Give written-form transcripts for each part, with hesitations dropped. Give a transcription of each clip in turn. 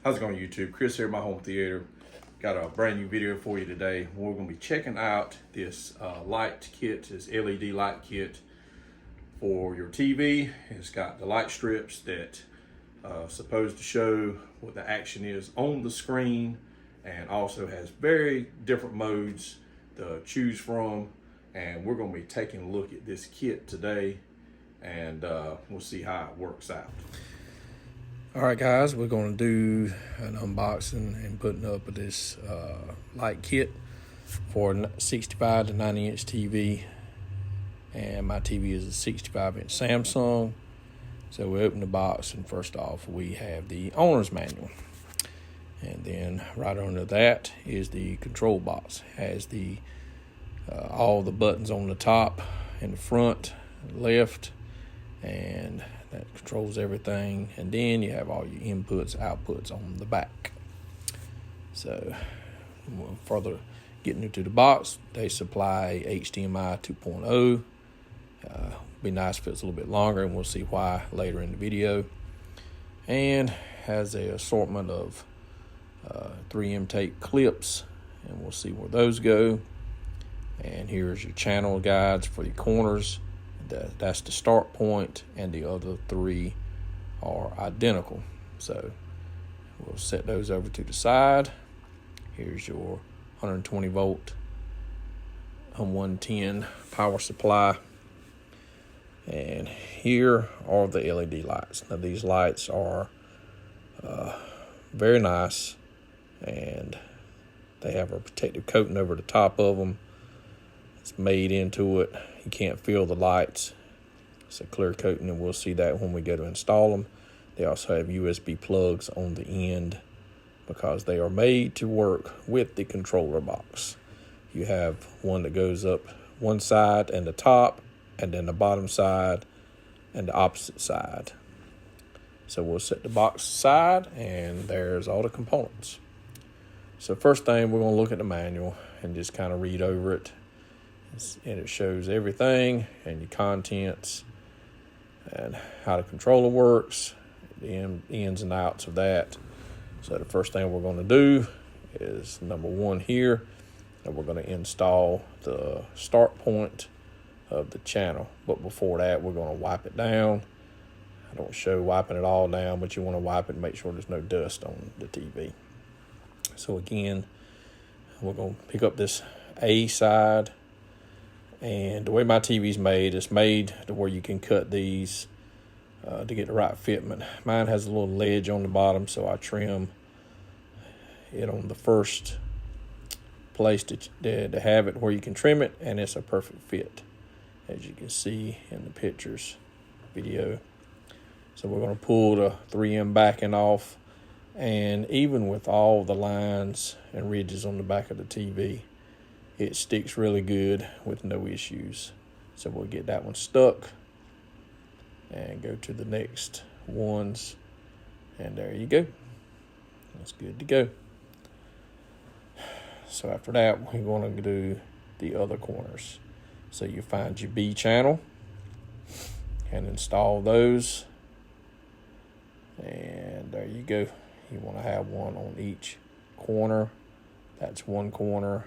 How's it going, YouTube? Chris here, my home theater. Got a brand new video for you today. We're going to be checking out this light kit, this LED light kit for your TV. It's got the light strips that supposed to show what the action is on the screen, and also has very different modes to choose from. And we're going to be taking a look at this kit today, and we'll see how it works out. All right, guys, we're going to do an unboxing and putting up of this light kit for a 65 to 90 inch TV. And my TV is a 65 inch Samsung. So we open the box, and first off, we have the owner's manual. And then right under that is the control box. It has the all the buttons on the top and the front, left, and that controls everything. And then you have all your inputs, outputs on the back. So further getting into the box, they supply HDMI 2.0. Be nice if it's a little bit longer, and we'll see why later in the video. And has a assortment of 3M tape clips, and we'll see where those go. And here's your channel guides for the corners. That's the start point, and the other three are identical. So we'll set those over to the side. Here's your 120 volt and 110 power supply. And here are the LED lights. Now these lights are very nice, and they have a protective coating over the top of them. It's made into it. You can't feel the lights. It's a clear coating, and we'll see that when we go to install them. They also have USB plugs on the end because they are made to work with the controller box. You have one that goes up one side and the top, and then the bottom side and the opposite side. So we'll set the box aside, and there's all the components. So first thing, we're going to look at the manual and just kind of read over it. And it shows everything and your contents and how the controller works, the ins and outs of that. So the first thing we're going to do is number one here, and we're going to install the start point of the channel. But before that, we're going to wipe it down. I don't show wiping it all down, but you want to wipe it and make sure there's no dust on the TV. So again, we're going to pick up this A side. And the way my TV's made, it's made to where you can cut these to get the right fitment. Mine has a little ledge on the bottom, so I trim it on the first place to have it where you can trim it, and it's a perfect fit, as you can see in the pictures video. So we're going to pull the 3M backing off, and even with all the lines and ridges on the back of the TV, it sticks really good with no issues. So we'll get that one stuck and go to the next ones, and there you go. That's good to go. So after that, we're going to do the other corners. So you find your B channel and install those, and there you go. You want to have one on each corner. That's one corner.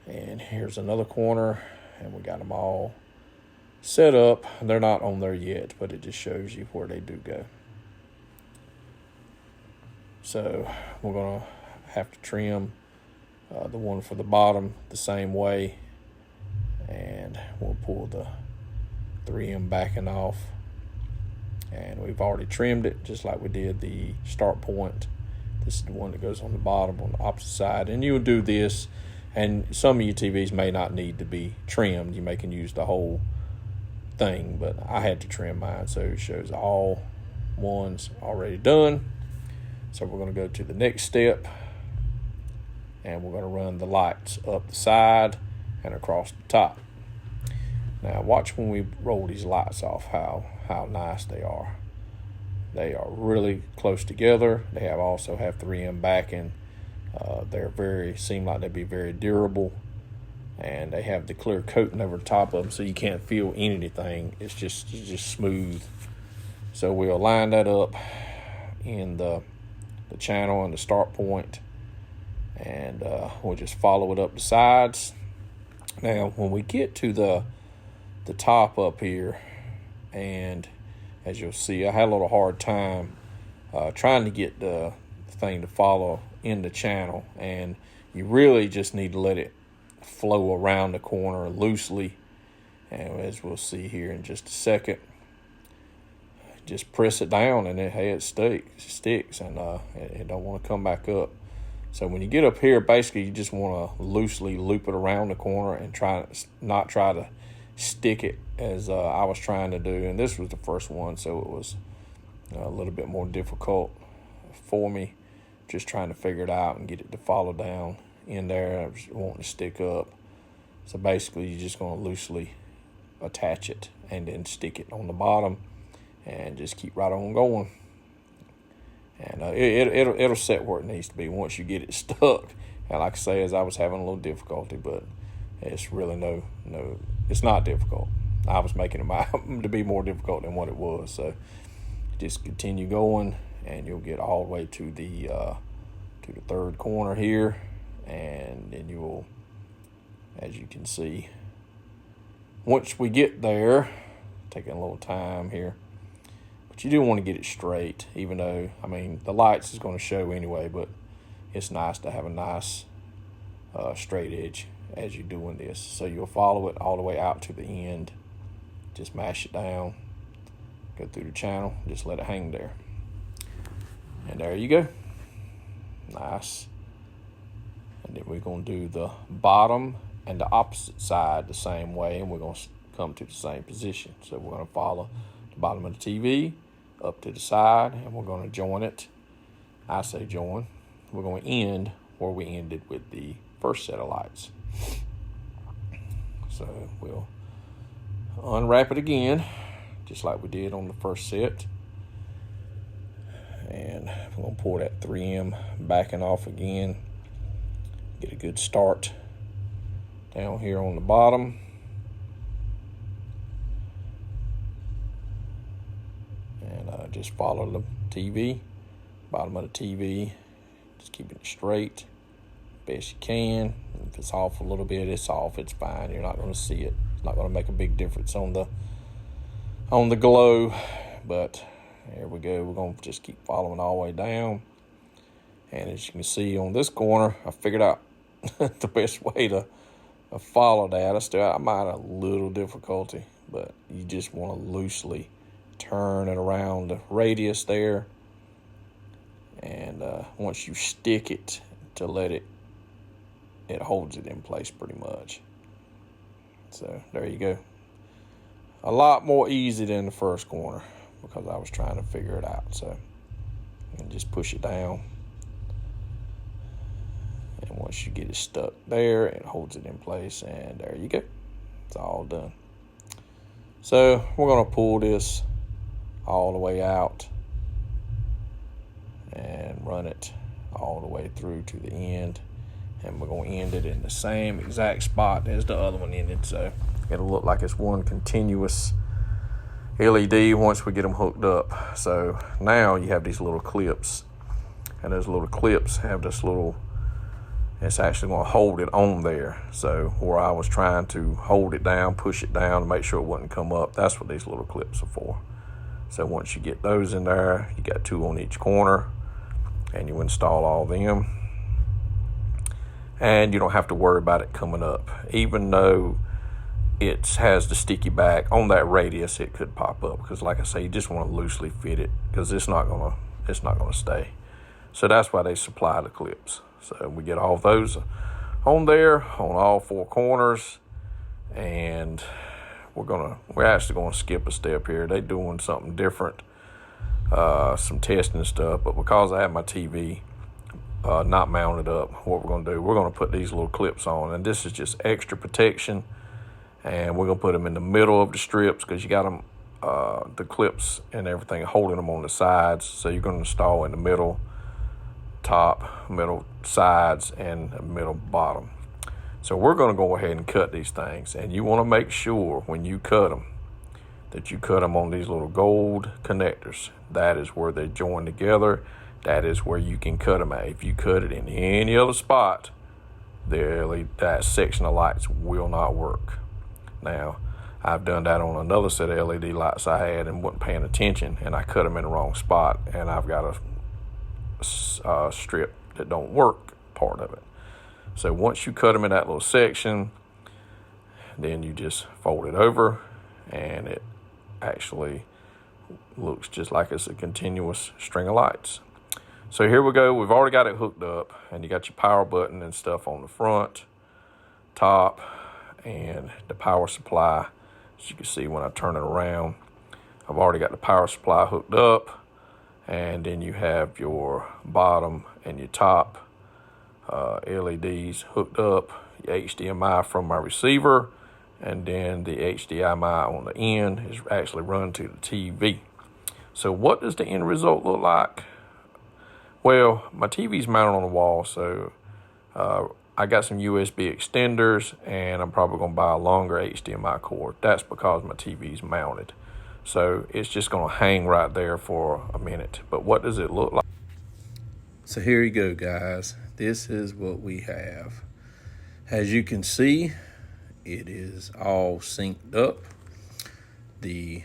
And here's another corner, and we got them all set up. They're not on there yet, but it just shows you where they do go. So we're going to have to trim the one for the bottom the same way, and we'll pull the 3M backing off. And we've already trimmed it just like we did the start point. This is the one that goes on the bottom on the opposite side, and you'll do this. And some of your TVs may not need to be trimmed. You may can use the whole thing, but I had to trim mine, so it shows all ones already done. So we're going to go to the next step, and we're going to run the lights up the side and across the top. Now watch when we roll these lights off how nice they are. They are really close together. They also have 3M backing. Seem like they'd be very durable, and they have the clear coating over the top of them, so you can't feel anything. It's just smooth. So we'll line that up in the channel and the start point, and we'll just follow it up the sides. Now, when we get to the top up here, and as you'll see, I had a little hard time trying to get the thing to follow in the channel, and you really just need to let it flow around the corner loosely. And as we'll see here in just a second, just press it down, and it sticks, and it don't want to come back up. So when you get up here, basically you just want to loosely loop it around the corner and not try to stick it as I was trying to do. And this was the first one, so it was a little bit more difficult for me, just trying to figure it out and get it to follow down in there. I was wanting to stick up. So basically you're just going to loosely attach it and then stick it on the bottom and just keep right on going. And it'll set where it needs to be once you get it stuck. And like I say, as I was having a little difficulty, but it's really it's not difficult. I was making it out to be more difficult than what it was. So just continue going, and you'll get all the way to the third corner here, and then you will, as you can see, once we get there, taking a little time here, but you do want to get it straight, even though, I mean, the lights is going to show anyway, but it's nice to have a nice straight edge as you're doing this. So you'll follow it all the way out to the end. Just mash it down, go through the channel, just let it hang there. And there you go. Nice. And then we're going to do the bottom and the opposite side the same way, and we're going to come to the same position. So we're going to follow the bottom of the TV up to the side, and we're going to join it. I say join. We're going to end where we ended with the first set of lights. So we'll unwrap it again, just like we did on the first set. And we're going to pour that 3M backing off again. Get a good start down here on the bottom. And just follow the TV, bottom of the TV. Just keeping it straight best you can. If it's off a little bit, it's off. It's fine. You're not going to see it. It's not going to make a big difference on the glow. But there we go. We're going to just keep following all the way down. And as you can see on this corner, I figured out the best way to follow that. I might have a little difficulty, but you just want to loosely turn it around the radius there. And once you stick it to let it holds it in place pretty much. So there you go. A lot more easy than the first corner because I was trying to figure it out. So and just push it down. And once you get it stuck there, it holds it in place, and there you go. It's all done. So we're going to pull this all the way out and run it all the way through to the end. And we're going to end it in the same exact spot as the other one ended. So it'll look like it's one continuous LED once we get them hooked up. So now you have these little clips, and those little clips have this little, it's actually going to hold it on there. So where I was trying to hold it down, push it down to make sure it wouldn't come up, that's what these little clips are for. So once you get those in there, you got 2 on each corner, and you install all of them. And you don't have to worry about it coming up. Even though it has the sticky back on that radius, it could pop up, because like I say, you just want to loosely fit it, because it's not gonna stay. So that's why they supply the clips. So we get all those on there on all 4 corners, and we're actually gonna skip a step here. They're doing something different, some testing stuff, but because I have my TV not mounted up, what we're going to do, we're going to put these little clips on, and this is just extra protection, and we're going to put them in the middle of the strips, because you got them the clips and everything holding them on the sides. So you're going to install in the middle top, middle sides, and the middle bottom. So we're going to go ahead and cut these things, and you want to make sure when you cut them that you cut them on these little gold connectors. That is where they join together. That is where you can cut them at. If you cut it in any other spot, that section of lights will not work. Now, I've done that on another set of LED lights I had and wasn't paying attention, and I cut them in the wrong spot, and I've got a strip that don't work part of it. So once you cut them in that little section, then you just fold it over, and it actually looks just like it's a continuous string of lights. So here we go. We've already got it hooked up, and you got your power button and stuff on the front, top, and the power supply. As you can see when I turn it around, I've already got the power supply hooked up, and then you have your bottom and your top LEDs hooked up, your HDMI from my receiver, and then the HDMI on the end is actually run to the TV. So what does the end result look like? Well, my TV's mounted on the wall, so I got some USB extenders, and I'm probably going to buy a longer HDMI cord. That's because my TV's mounted. So it's just going to hang right there for a minute. But what does it look like? So here you go, guys. This is what we have. As you can see, it is all synced up. The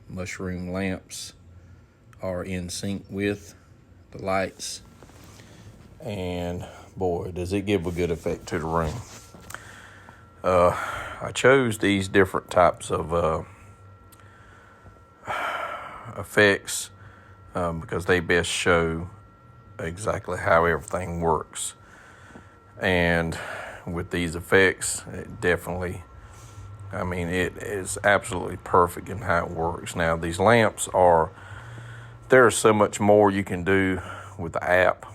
mushroom lamps are in sync with the lights, and boy, does it give a good effect to the room. I chose these different types of effects because they best show exactly how everything works. And with these effects, it definitely, I mean, it is absolutely perfect in how it works. Now, these lamps there's so much more you can do with the app.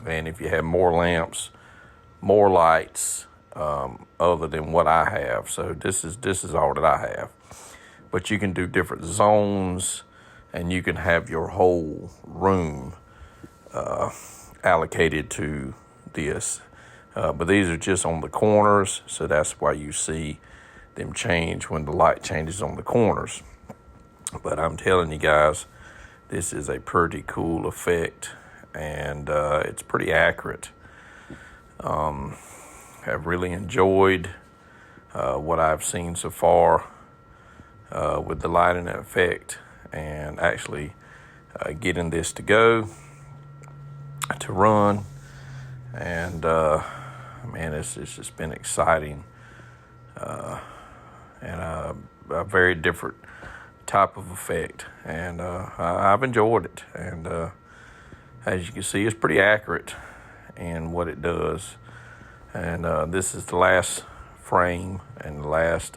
And if you have more lamps, more lights, other than what I have. So this is all that I have. But you can do different zones, and you can have your whole room allocated to this. But these are just on the corners, so that's why you see them change when the light changes on the corners. But I'm telling you guys, this is a pretty cool effect, and it's pretty accurate. I've really enjoyed what I've seen so far with the lighting effect, and actually getting this to go, to run, and man, it's just been exciting, and a very different type of effect, and I've enjoyed it. And as you can see, it's pretty accurate in what it does. And this is the last frame and the last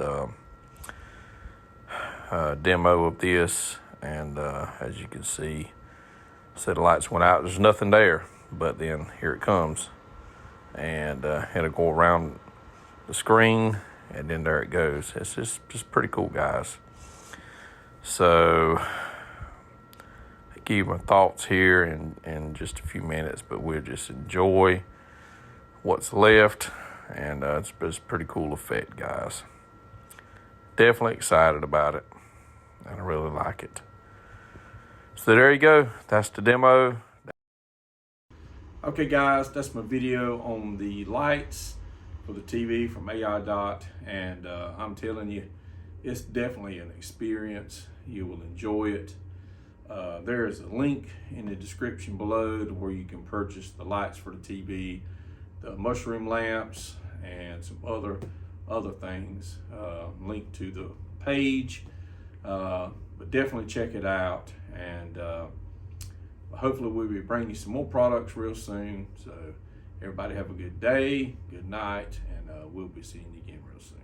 demo of this. And as you can see, set of lights went out. There's nothing there, but then here it comes, and it'll go around the screen, and then there it goes. It's just pretty cool, guys. So I'll give you my thoughts here in just a few minutes, but we'll just enjoy what's left, and it's a pretty cool effect, guys. Definitely excited about it, and I really like it. So there you go. That's the demo. Okay, guys, that's my video on the lights for the TV from AiDot, and I'm telling you, it's definitely an experience. You will enjoy it. There is a link in the description below to where you can purchase the lights for the TV, the mushroom lamps, and some other things. Link to the page, but definitely check it out. And hopefully we'll be bringing you some more products real soon. So everybody have a good day, good night, and we'll be seeing you again real soon.